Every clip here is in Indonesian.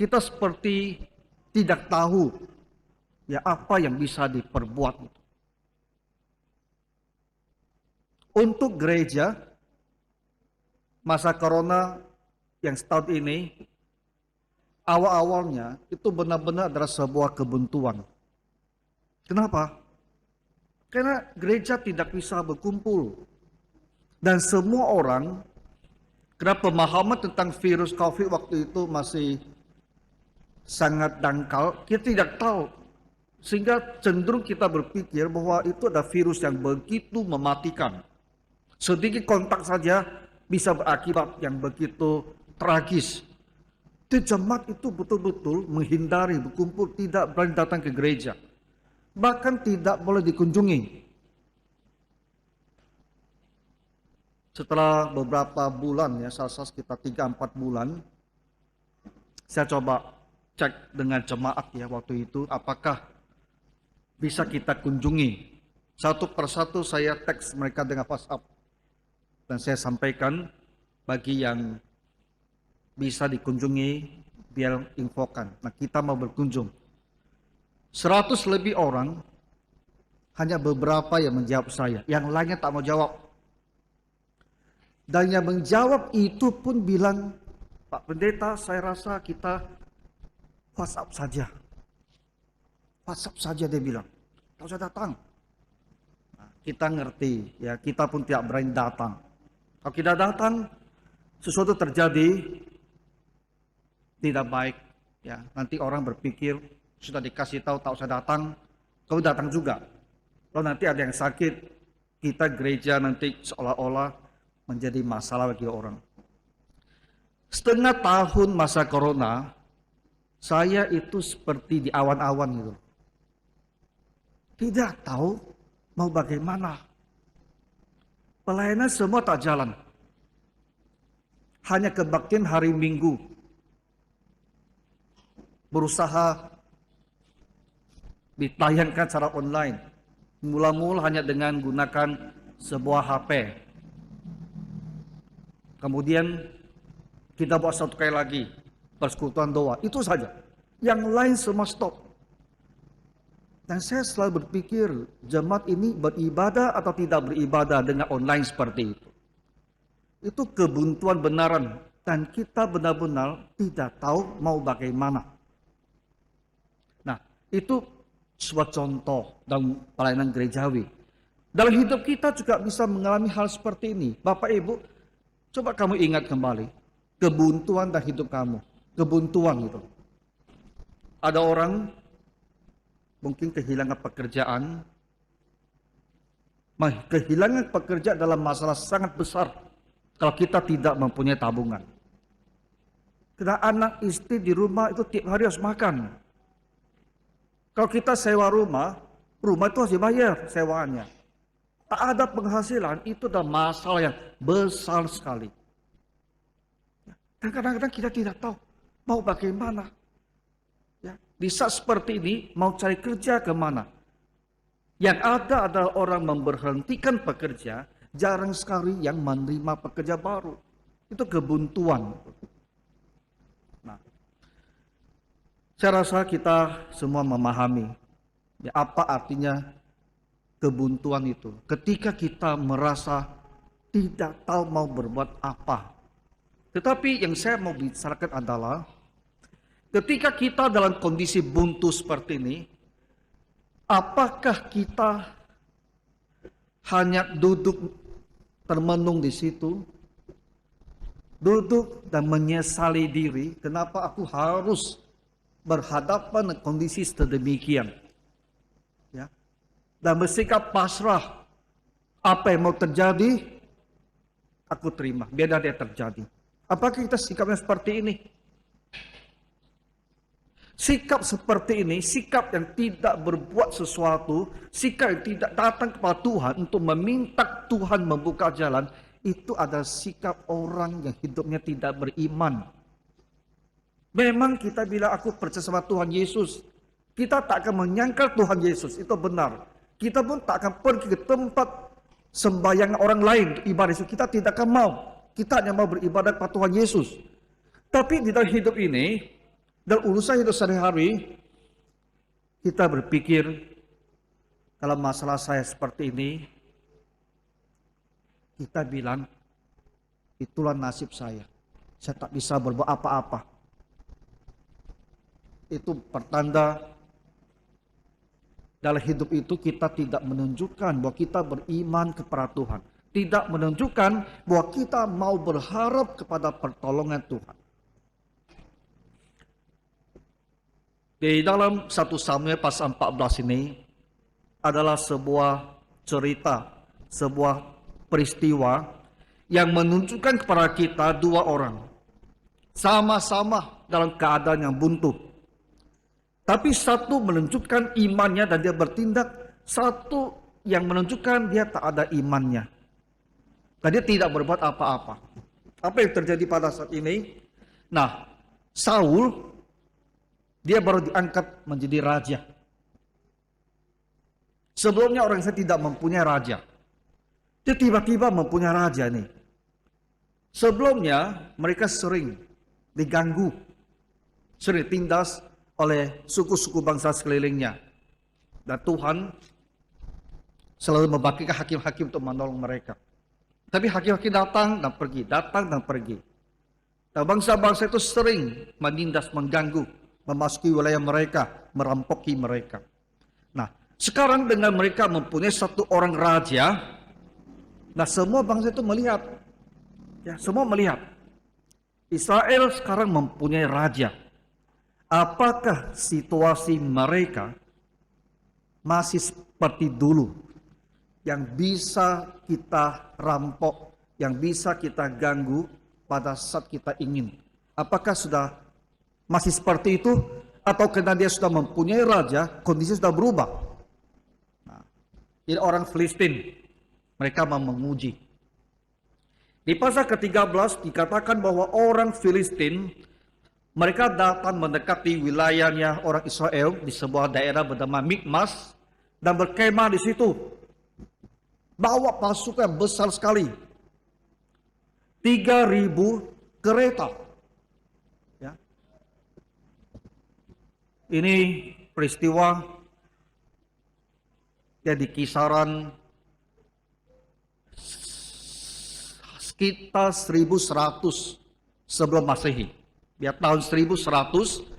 Kita seperti tidak tahu ya apa yang bisa diperbuat. Untuk gereja, masa corona yang setahun ini, awal-awalnya itu benar-benar adalah sebuah kebuntuan. Kenapa? Karena gereja tidak bisa berkumpul. Dan semua orang, karena pemahaman tentang virus COVID waktu itu masih sangat dangkal, kita tidak tahu. Sehingga cenderung kita berpikir bahwa itu ada virus yang begitu mematikan. Sedikit kontak saja bisa berakibat yang begitu tragis. Di jemaat itu betul-betul menghindari berkumpul, tidak berani datang ke gereja. Bahkan tidak boleh dikunjungi. Setelah beberapa bulan, ya saya sekitar 3-4 bulan, saya coba cek dengan jemaat ya waktu itu, apakah bisa kita kunjungi. Satu persatu saya teks mereka dengan WhatsApp. Dan saya sampaikan bagi yang bisa dikunjungi, biar infokan. Nah, kita mau berkunjung. 100 lebih orang, hanya beberapa yang menjawab saya. Yang lainnya tak mau jawab. Dan yang menjawab itu pun bilang, Pak Pendeta, saya rasa kita WhatsApp saja. WhatsApp saja dia bilang. Tak usah datang. Nah, kita ngerti, ya kita pun tidak berani datang. Kalau kita datang, sesuatu terjadi tidak baik, ya nanti orang berpikir sudah dikasih tahu tak usah datang, kau datang juga. Kalau nanti ada yang sakit, kita gereja nanti seolah-olah menjadi masalah bagi orang. Setengah tahun masa corona, saya itu seperti di awan-awan gitu. Tidak tahu mau bagaimana. Pelayanan semua tak jalan. Hanya kebaktian hari Minggu. Berusaha ditayangkan secara online. Mula-mula hanya dengan gunakan sebuah HP. Kemudian kita buat satu kali lagi persekutuan doa. Itu saja. Yang lain semua stop. Dan saya selalu berpikir, jemaat ini beribadah atau tidak beribadah dengan online seperti itu. Itu kebuntuan benaran. Dan kita benar-benar tidak tahu mau bagaimana. Nah, itu sebuah contoh dalam pelayanan gerejawi. Dalam hidup kita juga bisa mengalami hal seperti ini. Bapak Ibu, coba kamu ingat kembali. Kebuntuan dalam hidup kamu. Kebuntuan itu. Ada orang mungkin kehilangan pekerjaan. Kehilangan pekerjaan dalam masalah sangat besar kalau kita tidak mempunyai tabungan. Karena anak istri di rumah itu tiap hari harus makan. Kalau kita sewa rumah itu harus dibayar sewaannya. Tak ada penghasilan, itu adalah masalah yang besar sekali. Dan kadang-kadang kita tidak tahu mau bagaimana. Ya, di saat seperti ini mau cari kerja kemana? Yang ada adalah orang memberhentikan pekerja, jarang sekali yang menerima pekerja baru. Itu kebuntuan. Nah, saya rasa kita semua memahami ya, apa artinya kebuntuan itu. Ketika kita merasa tidak tahu mau berbuat apa. Tetapi yang saya mau bicarakan adalah ketika kita dalam kondisi buntu seperti ini, apakah kita hanya duduk termenung di situ, duduk dan menyesali diri, kenapa aku harus berhadapan dengan kondisi sedemikian, ya, dan bersikap pasrah, apa yang mau terjadi, aku terima, biar dia terjadi. Apakah kita sikapnya seperti ini? Sikap seperti ini, sikap yang tidak berbuat sesuatu, sikap yang tidak datang kepada Tuhan untuk meminta Tuhan membuka jalan, itu adalah sikap orang yang hidupnya tidak beriman. Memang kita bila aku percaya sama Tuhan Yesus, kita tak akan menyangkal Tuhan Yesus, itu benar. Kita pun tak akan pergi ke tempat sembahyang orang lain untuk ibadah Yesus. Kita tidak akan mau. Kita hanya mau beribadah kepada Tuhan Yesus. Tapi di dalam hidup ini, Dan urusan hidup sehari-hari, kita berpikir, kalau masalah saya seperti ini, kita bilang, itulah nasib saya. Saya tak bisa berbuat apa-apa. Itu pertanda dalam hidup itu kita tidak menunjukkan bahwa kita beriman kepada Tuhan. Tidak menunjukkan bahwa kita mau berharap kepada pertolongan Tuhan. Di dalam 1 Samuel pasal 14 ini adalah sebuah cerita, sebuah peristiwa yang menunjukkan kepada kita dua orang. Sama-sama dalam keadaan yang buntu. Tapi satu menunjukkan imannya dan dia bertindak, satu yang menunjukkan dia tak ada imannya. Dan dia tidak berbuat apa-apa. Apa yang terjadi pada saat ini? Nah, Saul, dia baru diangkat menjadi raja. Sebelumnya orang Israel tidak mempunyai raja. Dia tiba-tiba mempunyai raja nih. Sebelumnya mereka sering diganggu, sering ditindas oleh suku-suku bangsa sekelilingnya. Dan Tuhan selalu membagikan hakim-hakim untuk menolong mereka. Tapi hakim-hakim datang dan pergi, datang dan pergi. Dan bangsa-bangsa itu sering menindas, mengganggu, memasuki wilayah mereka, merampoki mereka. Nah, sekarang dengan mereka mempunyai satu orang raja, nah semua bangsa itu melihat, ya semua melihat. Israel sekarang mempunyai raja. Apakah situasi mereka masih seperti dulu? Yang bisa kita rampok, yang bisa kita ganggu pada saat kita ingin. Apakah sudah masih seperti itu? Atau karena dia sudah mempunyai raja, kondisi sudah berubah? Nah, jadi orang Filistin, mereka mau menguji. Di pasal ke-13 dikatakan bahwa orang Filistin, mereka datang mendekati wilayahnya orang Israel di sebuah daerah bernama Mikmas dan berkemah di situ. Bawa pasukan besar sekali. 3.000 kereta. Ya. Ini peristiwa yang di kisaran sekitar 1100 sebelum Masehi. Ya, tahun 1100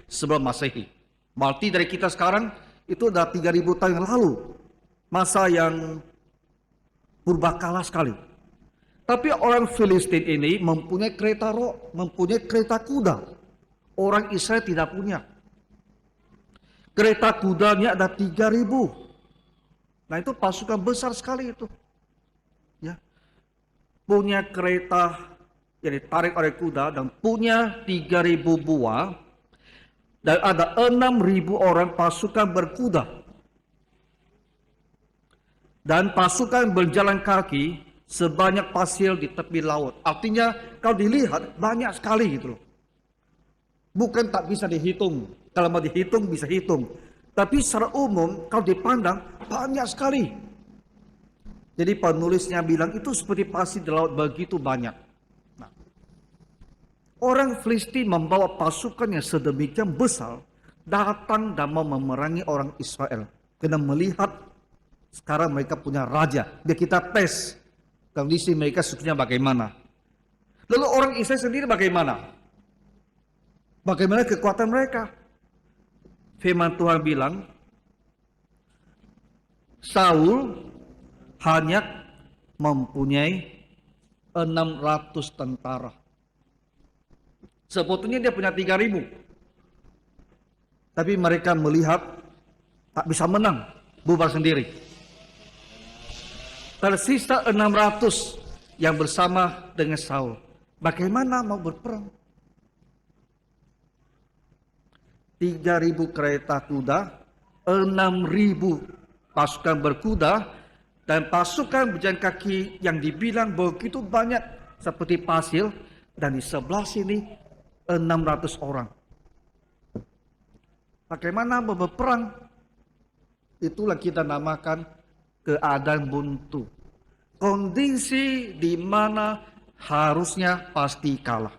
sebelum Masehi. Berarti dari kita sekarang itu udah 3.000 tahun yang lalu. Masa yang purbakala sekali. Tapi orang Filistin ini mempunyai kereta roh, mempunyai kereta kuda. Orang Israel tidak punya. Kereta kudanya ada 3.000. Nah itu pasukan besar sekali itu. Ya. Punya kereta yang ditarik oleh kuda dan punya 3.000 buah. Dan ada 6.000 orang pasukan berkuda. Dan pasukan berjalan kaki sebanyak pasir di tepi laut. Artinya kalau dilihat banyak sekali gitu loh. Bukan tak bisa dihitung. Kalau mau dihitung bisa hitung. Tapi secara umum kalau dipandang banyak sekali. Jadi penulisnya bilang itu seperti pasir di laut begitu banyak. Nah, orang Filistin membawa pasukan yang sedemikian besar datang dan mau memerangi orang Israel. Karena melihat sekarang mereka punya raja. Biar kita tes kondisi mereka sesungguhnya bagaimana. Lalu orang Israel sendiri bagaimana? Bagaimana kekuatan mereka? Firman Tuhan bilang, Saul hanya mempunyai 600 tentara. Sebetulnya dia punya 3.000. Tapi mereka melihat tak bisa menang, bubar sendiri. Tersisa 600 yang bersama dengan Saul. Bagaimana mau berperang? 3.000 kereta kuda, 6.000 pasukan berkuda, dan pasukan berjalan kaki yang dibilang begitu banyak seperti pasir, dan di sebelah sini 600 orang. Bagaimana mau berperang? Itulah kita namakan keadaan buntu. Kondisi di mana harusnya pasti kalah.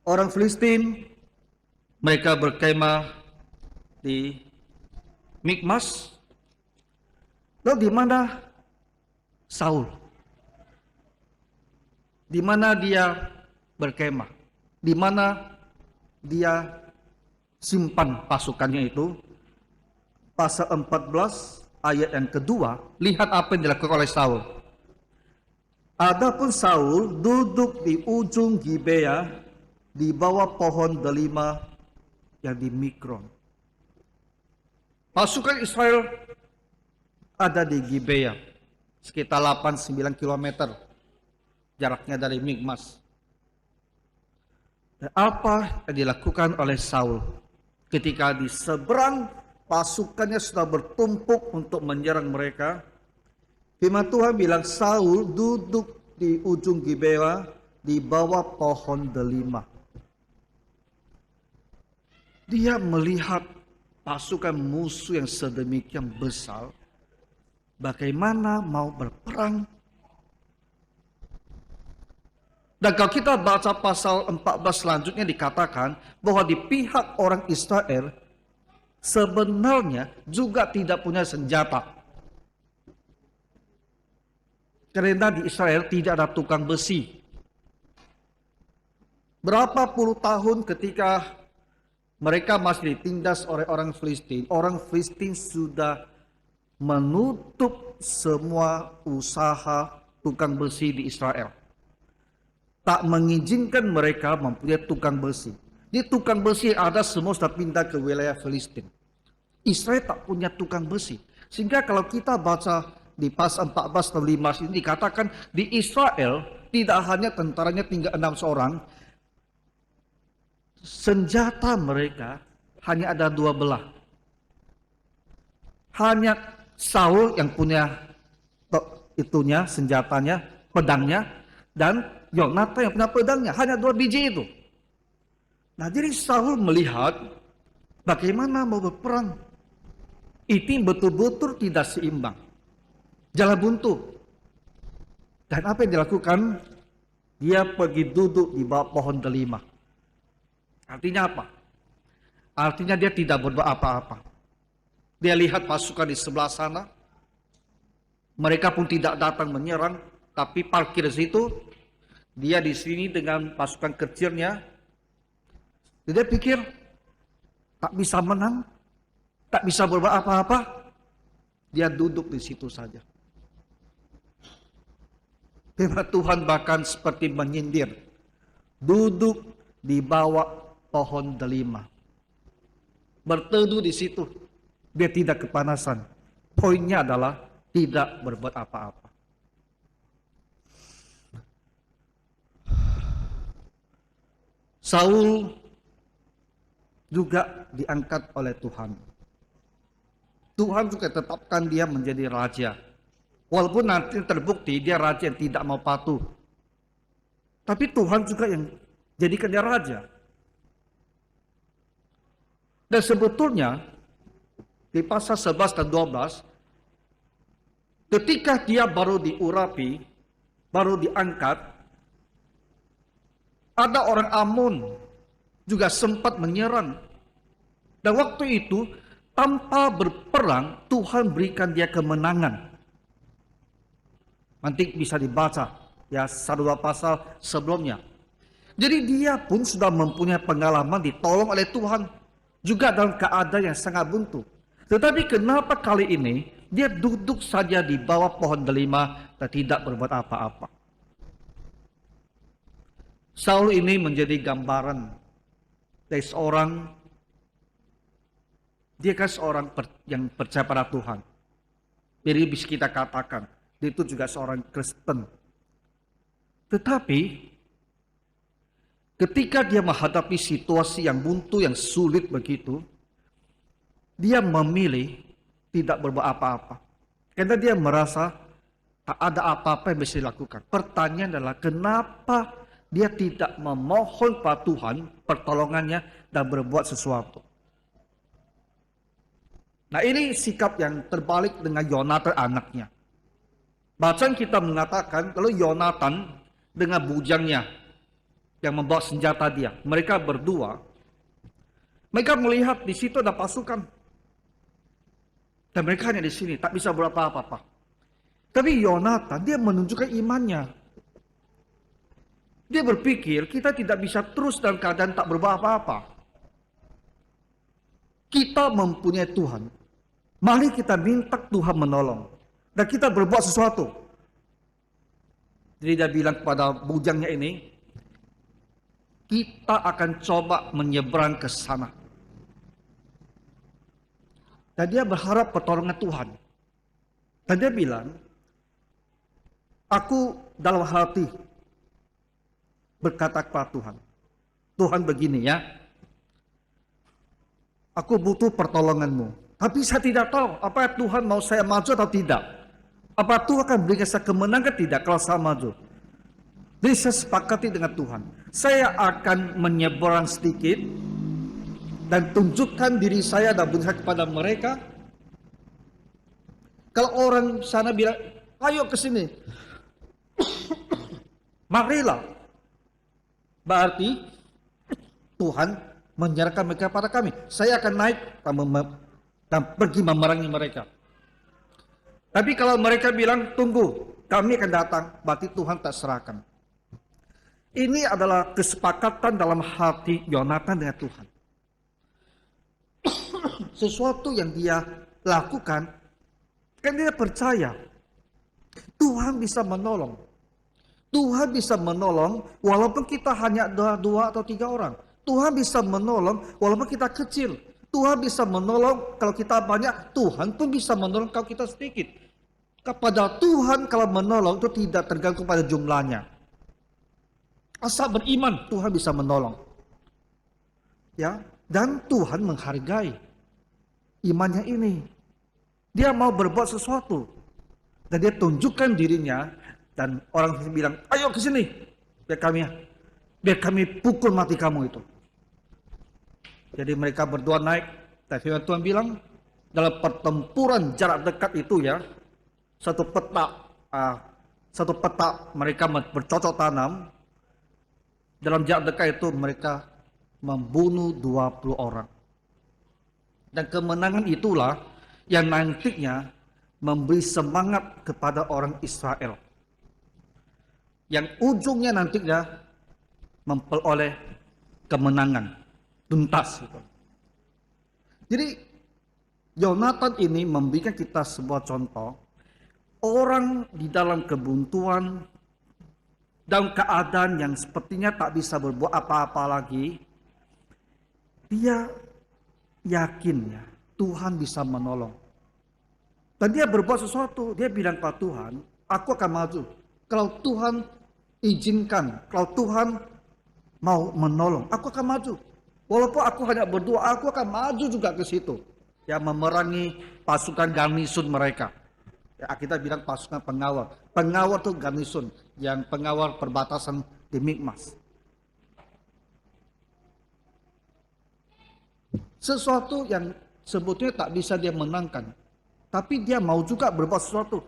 Orang Filistin, mereka berkemah di Mikmas. Lalu di mana Saul? Di mana dia berkemah? Di mana dia simpan pasukannya itu? Pasal 14 ayat yang kedua, lihat apa yang dilakukan oleh Saul. Adapun Saul duduk di ujung Gibea di bawah pohon delima yang di Mikron. Pasukan Israel ada di Gibea, sekitar 8-9 km jaraknya dari Mikmas. Dan apa yang dilakukan oleh Saul ketika di seberang pasukannya sudah bertumpuk untuk menyerang mereka? Firman Tuhan bilang Saul duduk di ujung Gibea di bawah pohon delima. Dia melihat pasukan musuh yang sedemikian besar, bagaimana mau berperang. Dan kalau kita baca pasal 14 selanjutnya dikatakan bahwa di pihak orang Israel sebenarnya juga tidak punya senjata. Karena di Israel tidak ada tukang besi. Berapa puluh tahun ketika mereka masih ditindas oleh orang Filistin sudah menutup semua usaha tukang besi di Israel. Tak mengizinkan mereka mempunyai tukang besi. Di tukang besi ada semua sudah pindah ke wilayah Filistin. Israel tak punya tukang besi. Sehingga kalau kita baca di pasal 14 atau 5 ini dikatakan di Israel tidak hanya tentaranya tinggal 6 seorang. Senjata mereka hanya ada 2 belah. Hanya Saul yang punya itunya, senjatanya, pedangnya, dan Yonatan yang punya pedangnya. Hanya 2 biji itu. Nah, jadi Saul melihat bagaimana mau berperang. Itu betul-betul tidak seimbang. Jalan buntu. Dan apa yang dilakukan? Dia pergi duduk di bawah pohon delima. Artinya apa? Artinya dia tidak berbuat apa-apa. Dia lihat pasukan di sebelah sana. Mereka pun tidak datang menyerang, tapi parkir di situ. Dia di sini dengan pasukan kecilnya. Dia pikir tak bisa menang, tak bisa berbuat apa-apa. Dia duduk di situ saja. Firman Tuhan bahkan seperti menyindir. Duduk di bawah pohon delima. Berteduh di situ. Dia tidak kepanasan. Poinnya adalah tidak berbuat apa-apa. Saul juga diangkat oleh Tuhan. Tuhan juga tetapkan dia menjadi raja. Walaupun nanti terbukti dia raja yang tidak mau patuh. Tapi Tuhan juga yang jadikan dia raja. Dan sebetulnya di pasal 11 dan 12 ketika dia baru diurapi, baru diangkat, ada orang Amun juga sempat menyerang. Dan waktu itu tanpa berperang Tuhan berikan dia kemenangan. Nanti bisa dibaca ya 1-2 pasal sebelumnya. Jadi dia pun sudah mempunyai pengalaman ditolong oleh Tuhan. Juga dalam keadaan yang sangat buntu. Tetapi kenapa kali ini dia duduk saja di bawah pohon delima dan tidak berbuat apa-apa. Saul ini menjadi gambaran dari seorang, dia kan seorang yang percaya pada Tuhan. Jadi bisa kita katakan, dia itu juga seorang Kristen. Tetapi ketika dia menghadapi situasi yang buntu, yang sulit begitu, dia memilih tidak berbuat apa-apa. Karena dia merasa tak ada apa-apa yang bisa dilakukan. Pertanyaan adalah kenapa dia tidak memohon pada Tuhan pertolongannya dan berbuat sesuatu. Nah, ini sikap yang terbalik dengan Yonatan anaknya. Bacaan kita mengatakan kalau Yonatan dengan bujangnya yang membawa senjata dia. Mereka berdua, mereka melihat di situ ada pasukan. Dan mereka hanya di sini, tak bisa berbuat apa-apa. Tapi Yonatan, dia menunjukkan imannya. Dia berpikir, kita tidak bisa terus dalam keadaan tak berbuat apa-apa. Kita mempunyai Tuhan. Mari kita minta Tuhan menolong. Dan kita berbuat sesuatu. Jadi dia bilang kepada bujangnya ini, kita akan coba menyeberang ke sana. Dan dia berharap pertolongan Tuhan. Dan dia bilang, aku dalam hati berkata kepada Tuhan, Tuhan begini ya, aku butuh pertolonganmu. Tapi saya tidak tahu apa Tuhan mau saya maju atau tidak. Apa Tuhan akan berikan saya kemenangan tidak kalau saya maju. Jadi saya sepakati dengan Tuhan. Saya akan menyeberang sedikit dan tunjukkan diri saya dan berusaha kepada mereka. Kalau orang sana bilang, ayo ke sini. Marilah. Berarti Tuhan menyerahkan mereka pada kami. Saya akan naik dan pergi memerangi mereka. Tapi kalau mereka bilang, tunggu, kami akan datang, berarti Tuhan tak serahkan. Ini adalah kesepakatan dalam hati Yonatan dengan Tuhan. Sesuatu yang dia lakukan, kan dia percaya Tuhan bisa menolong. Tuhan bisa menolong walaupun kita hanya dua atau tiga orang. Tuhan bisa menolong walaupun kita kecil. Tuhan bisa menolong kalau kita banyak. Tuhan pun bisa menolong kalau kita sedikit. Kepada Tuhan kalau menolong itu tidak tergantung pada jumlahnya. Asal beriman Tuhan bisa menolong. Ya, dan Tuhan menghargai imannya ini. Dia mau berbuat sesuatu dan dia tunjukkan dirinya. Dan orang bilang, ayo ke sini, biar kami pukul mati kamu itu. Jadi mereka berdua naik. Dan firman Tuhan bilang, dalam pertempuran jarak dekat itu ya, satu peta mereka bercocok tanam. Dalam jarak dekat itu mereka membunuh 20 orang. Dan kemenangan itulah yang nantinya memberi semangat kepada orang Israel. Yang ujungnya nantinya memperoleh kemenangan tuntas. Jadi Yonatan ini memberikan kita sebuah contoh orang di dalam kebuntuan, dalam keadaan yang sepertinya tak bisa berbuat apa-apa lagi, dia yakin ya Tuhan bisa menolong. Dan dia berbuat sesuatu, dia bilang kepada Tuhan, aku akan maju. Kalau Tuhan izinkan, kalau Tuhan mau menolong, aku akan maju. Walaupun aku hanya berdoa, aku akan maju juga ke situ. Ya, memerangi pasukan garnison mereka. Ya, kita bilang pasukan pengawal. Pengawal itu garnison, yang pengawal perbatasan di Mikmas. Sesuatu yang sebetulnya tak bisa dia menangkan. Tapi dia mau juga berbuat sesuatu.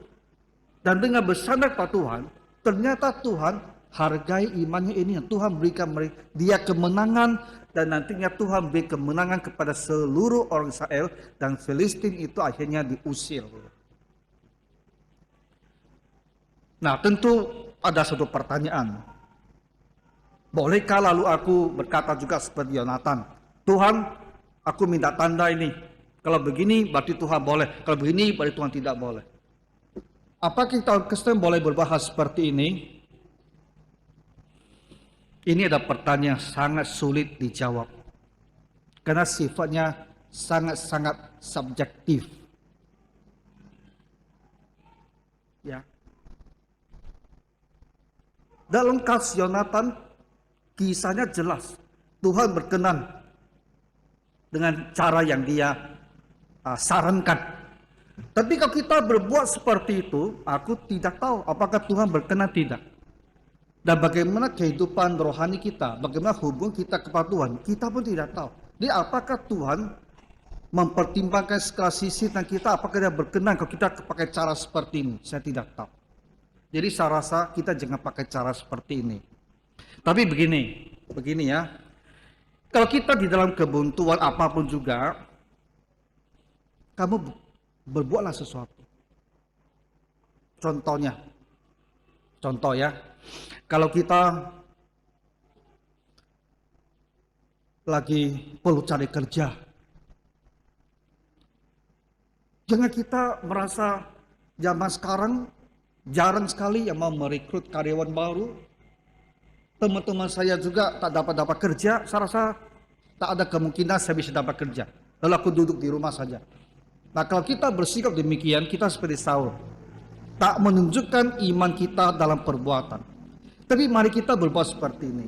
Dan dengan bersandar pada Tuhan, ternyata Tuhan hargai imannya ini. Tuhan berikan dia kemenangan dan nantinya Tuhan beri kemenangan kepada seluruh orang Israel dan Filistin itu akhirnya diusir. Nah, tentu ada satu pertanyaan. Bolehkah lalu aku berkata juga seperti Yonatan, Tuhan, aku minta tanda ini. Kalau begini berarti Tuhan boleh, kalau begini berarti Tuhan tidak boleh. Apakah kita Kristen boleh berbahas seperti ini? Ini adalah pertanyaan yang sangat sulit dijawab. Karena sifatnya sangat-sangat subjektif. Ya. Dalam kasus Yonatan, kisahnya jelas. Tuhan berkenan dengan cara yang dia sarankan. Tapi kalau kita berbuat seperti itu, aku tidak tahu apakah Tuhan berkenan tidak. Dan bagaimana kehidupan rohani kita, bagaimana hubungan kita kepada Tuhan, kita pun tidak tahu. Jadi apakah Tuhan mempertimbangkan segala sisi tentang kita, apakah dia berkenan kalau kita pakai cara seperti ini? Saya tidak tahu. Jadi saya rasa kita jangan pakai cara seperti ini. Tapi begini ya. Kalau kita di dalam kebuntuan apapun juga, kamu berbuatlah sesuatu. Contoh ya, kalau kita lagi perlu cari kerja, jangan kita merasa zaman sekarang jarang sekali yang mau merekrut karyawan baru. Teman-teman saya juga tak dapat kerja, saya rasa tak ada kemungkinan saya bisa dapat kerja. Lalu aku duduk di rumah saja. Nah, kalau kita bersikap demikian, kita seperti Saul. Tak menunjukkan iman kita dalam perbuatan. Tapi mari kita berbuat seperti ini.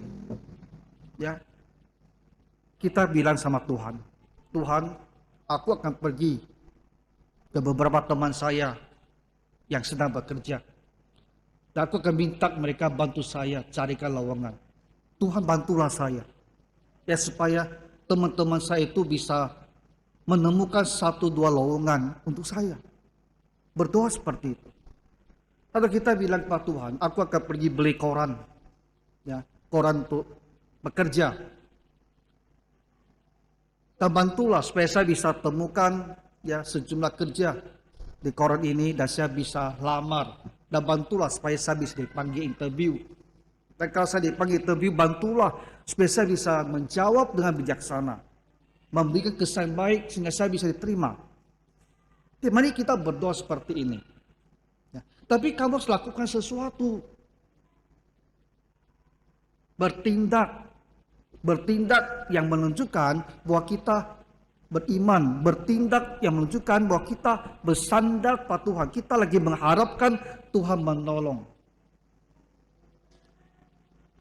Ya. Kita bilang sama Tuhan, Tuhan, aku akan pergi ke beberapa teman saya yang sedang bekerja. Dan aku akan minta mereka bantu saya carikan lowongan. Tuhan bantulah saya. Ya supaya teman-teman saya itu bisa menemukan 1-2 lowongan untuk saya. Berdoa seperti itu. Atau kita bilang kepada Tuhan, aku akan pergi beli koran. Ya, koran untuk bekerja. Dan bantulah supaya saya bisa temukan ya sejumlah kerja di koran ini dan saya bisa lamar. Dan bantulah supaya saya bisa dipanggil interview. Dan kalau saya dipanggil interview, bantulah supaya saya bisa menjawab dengan bijaksana. Memberikan kesan baik sehingga saya bisa diterima. Jadi, mari kita berdoa seperti ini. Ya. Tapi kamu harus lakukan sesuatu. Bertindak yang menunjukkan bahwa kita beriman, bertindak yang menunjukkan bahwa kita bersandar pada Tuhan. Kita lagi mengharapkan Tuhan menolong.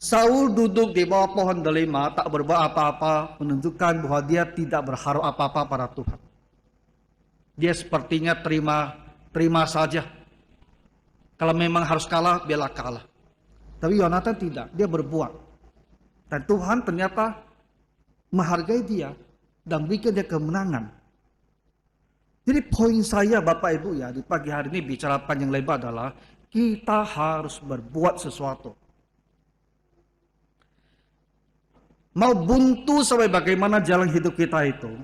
Saul duduk di bawah pohon delima, tak berbuat apa-apa, menunjukkan bahwa dia tidak berharap apa-apa pada Tuhan. Dia sepertinya terima saja. Kalau memang harus kalah, biarlah kalah. Tapi Yonatan tidak, dia berbuat. Dan Tuhan ternyata menghargai dia dan berikan dia kemenangan. Jadi poin saya Bapak Ibu ya di pagi hari ini bicara panjang lebar adalah kita harus berbuat sesuatu. Mau buntu sampai bagaimana jalan hidup kita itu,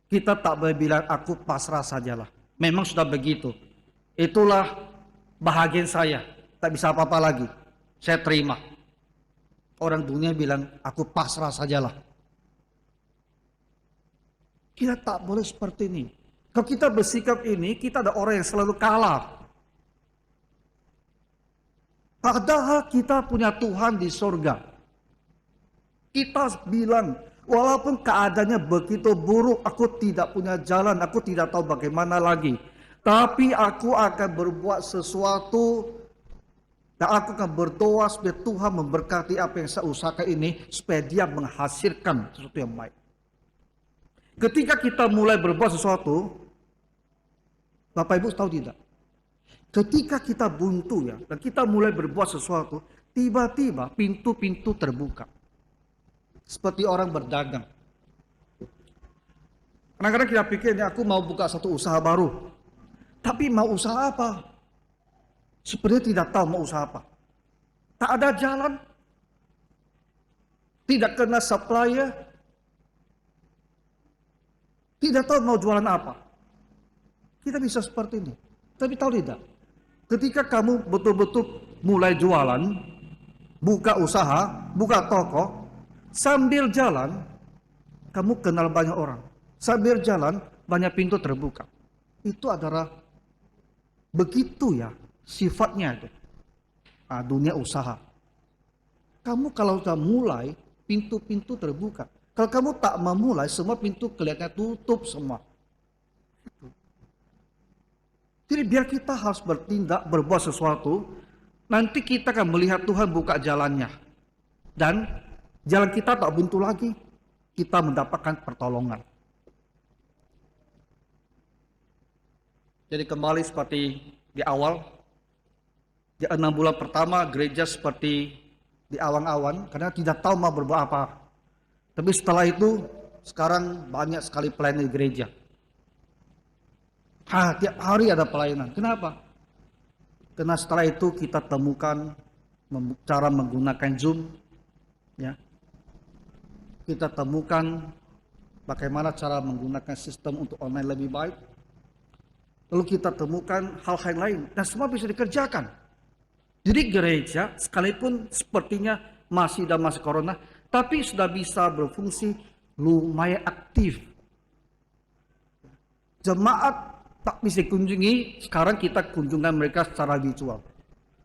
kita tak boleh bilang aku pasrah sajalah. Memang sudah begitu. Itulah bahagian saya. Tak bisa apa-apa lagi. Saya terima. Orang dunia bilang aku pasrah sajalah. Kita tak boleh seperti ini. Kalau kita bersikap ini, kita ada orang yang selalu kalah. Padahal kita punya Tuhan di sorga. Kita bilang, walaupun keadaannya begitu buruk, aku tidak punya jalan, aku tidak tahu bagaimana lagi. Tapi aku akan berbuat sesuatu, dan aku akan berdoa supaya Tuhan memberkati apa yang saya usahakan ini, supaya dia menghasilkan sesuatu yang baik. Ketika kita mulai berbuat sesuatu, Bapak Ibu tahu tidak? Ketika kita buntu ya, dan kita mulai berbuat sesuatu, tiba-tiba pintu-pintu terbuka. Seperti orang berdagang. Kadang-kadang kita pikir, aku mau buka satu usaha baru. Tapi mau usaha apa? Sebenarnya tidak tahu mau usaha apa. Tak ada jalan. Tidak kena supplier. Tidak tahu mau jualan apa. Kita bisa seperti ini. Tapi tahu tidak? Ketika kamu betul-betul mulai jualan, buka usaha, buka toko, sambil jalan, kamu kenal banyak orang. Sambil jalan, banyak pintu terbuka. Itu adalah begitu ya sifatnya itu. Nah, dunia usaha. Kamu kalau sudah mulai, pintu-pintu terbuka. Kalau kamu tak memulai, semua pintu kelihatannya tutup semua. Jadi biar kita harus bertindak, berbuat sesuatu, nanti kita akan melihat Tuhan buka jalannya. Dan jalan kita tak buntu lagi, kita mendapatkan pertolongan. Jadi kembali seperti di awal, di 6 bulan pertama gereja seperti di awan-awan, karena tidak tahu mau berbuat apa. Tapi setelah itu, sekarang banyak sekali pelayanan di gereja. Tiap hari ada pelayanan. Kenapa? Karena setelah itu kita temukan cara menggunakan Zoom, Ya, kita temukan bagaimana cara menggunakan sistem untuk online lebih baik. Lalu kita temukan hal-hal lain dan semua bisa dikerjakan. Jadi gereja sekalipun sepertinya masih dalam masa corona, tapi sudah bisa berfungsi lumayan aktif. Jemaat tak bisa kunjungi, sekarang kita kunjungan mereka secara virtual.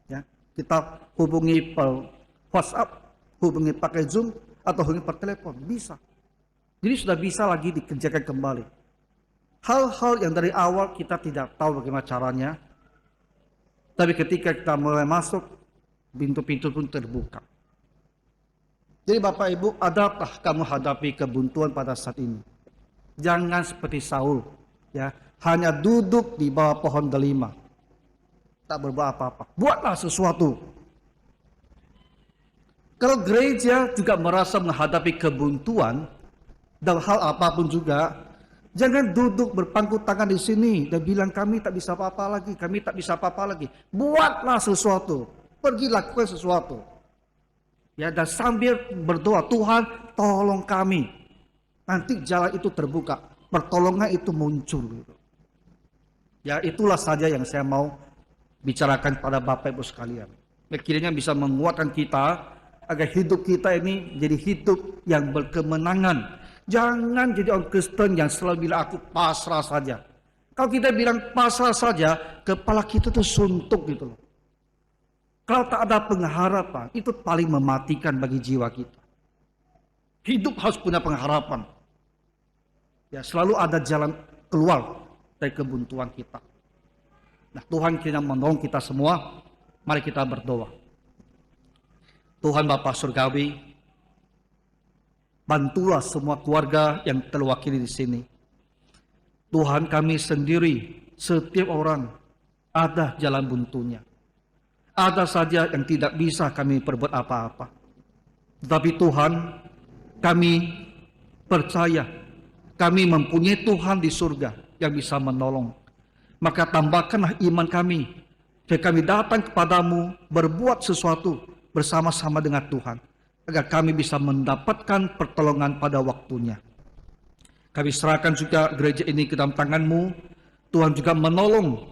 Ya, kita hubungi per WhatsApp, hubungi pakai Zoom, atau hubungi per telepon, bisa. Jadi sudah bisa lagi dikerjakan kembali. Hal-hal yang dari awal kita tidak tahu bagaimana caranya, tapi ketika kita mulai masuk, pintu-pintu pun terbuka. Jadi Bapak Ibu, adakah kamu hadapi kebuntuan pada saat ini? Jangan seperti Saul, ya, hanya duduk di bawah pohon delima, tak berbuat apa-apa. Buatlah sesuatu. Kalau gereja juga merasa menghadapi kebuntuan dalam hal apapun juga, jangan duduk berpangku tangan di sini dan bilang kami tak bisa apa-apa lagi, kami tak bisa apa-apa lagi. Buatlah sesuatu, pergi lakukan sesuatu. Ya, dan sambil berdoa, Tuhan tolong kami. Nanti jalan itu terbuka, pertolongan itu muncul. Ya, itulah saja yang saya mau bicarakan pada Bapak Ibu sekalian. Kiranya bisa menguatkan kita agar hidup kita ini jadi hidup yang berkemenangan. Jangan jadi orang Kristen yang selalu bilang aku pasrah saja. Kalau kita bilang pasrah saja, kepala kita tuh suntuk gitu loh. Kalau tak ada pengharapan, itu paling mematikan bagi jiwa kita. Hidup harus punya pengharapan. Ya, selalu ada jalan keluar dari kebuntuan kita. Nah, Tuhan kiranya menolong kita semua. Mari kita berdoa. Tuhan Bapa Surgawi, bantulah semua keluarga yang terwakili di sini. Tuhan, kami sendiri, setiap orang ada jalan buntunya. Ada saja yang tidak bisa kami perbuat apa-apa. Tetapi Tuhan, kami percaya kami mempunyai Tuhan di surga yang bisa menolong. Maka tambahkanlah iman kami, dan kami datang kepadamu berbuat sesuatu bersama-sama dengan Tuhan, agar kami bisa mendapatkan pertolongan pada waktunya. Kami serahkan juga gereja ini ke dalam tangan-Mu. Tuhan juga menolong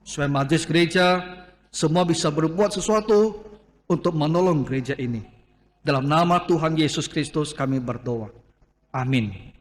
supaya majelis gereja semua bisa berbuat sesuatu untuk menolong gereja ini. Dalam nama Tuhan Yesus Kristus kami berdoa. Amin.